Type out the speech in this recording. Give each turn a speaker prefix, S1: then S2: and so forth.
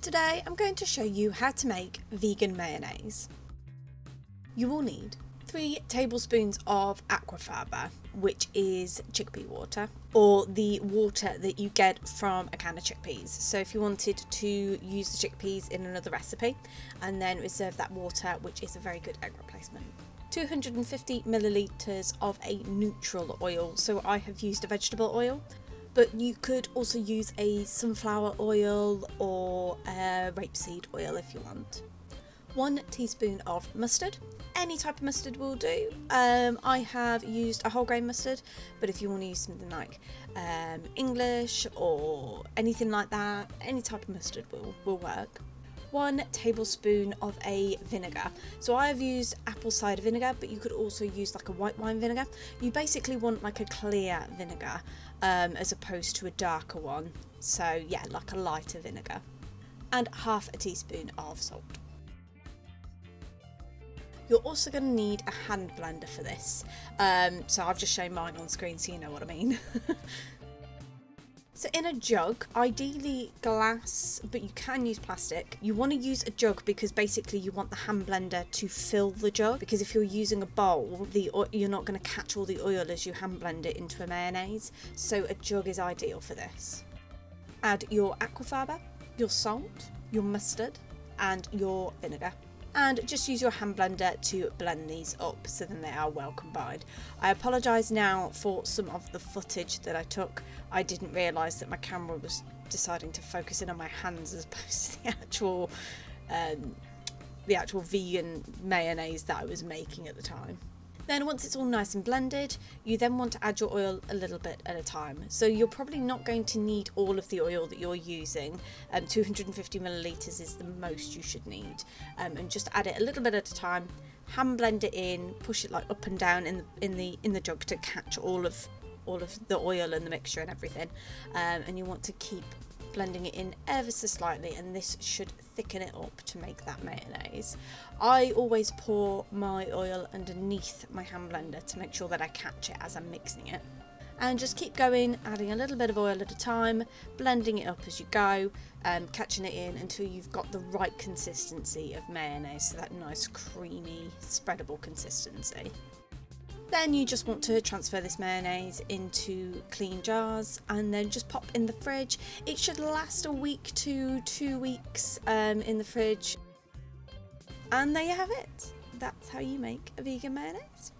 S1: Today I'm going to show you how to make vegan mayonnaise. You will need 3 tablespoons of Aquafaba, which is chickpea water, or the water that you get from a can of chickpeas. So if you wanted to use the chickpeas in another recipe and then reserve that water, which is a very good egg replacement. 250 millilitres of a neutral oil, so I have used a vegetable oil, but you could also use a sunflower oil or a rapeseed oil if you want. 1 teaspoon of mustard, any type of mustard will do. I have used a whole grain mustard, but if you want to use something like English or anything like that, any type of mustard will work. 1 tablespoon of a vinegar. So I have used apple cider vinegar, but you could also use like a white wine vinegar. You basically want like a clear vinegar as opposed to a darker one. So yeah, like a lighter vinegar. And half a teaspoon of salt. You're also going to need a hand blender for this. So I've just shown mine on screen so you know what I mean. So in a jug, ideally glass, but you can use plastic. You want to use a jug because basically you want the hand blender to fill the jug, because if you're using a bowl, you're not going to catch all the oil as you hand blend it into a mayonnaise. So a jug is ideal for this. Add your Aquafaba, your salt, your mustard and your vinegar. And just use your hand blender to blend these up so then they are well combined. I apologise now for some of the footage that I took. I didn't realise that my camera was deciding to focus in on my hands as opposed to the actual vegan mayonnaise that I was making at the time. Then once it's all nice and blended, you then want to add your oil a little bit at a time. So you're probably not going to need all of the oil that you're using. 250 millilitres is the most you should need. And just add it a little bit at a time, hand blend it in, push it like up and down in the jug to catch all of the oil and the mixture and everything. And you want to keep blending it in ever so slightly, and this should thicken it up to make that mayonnaise. I always pour my oil underneath my hand blender to make sure that I catch it as I'm mixing it. And just keep going, adding a little bit of oil at a time, blending it up as you go, catching it in until you've got the right consistency of mayonnaise, so that nice creamy spreadable consistency. Then you just want to transfer this mayonnaise into clean jars and then just pop in the fridge. It should last a week to 2 weeks in the fridge. And there you have it. That's how you make a vegan mayonnaise.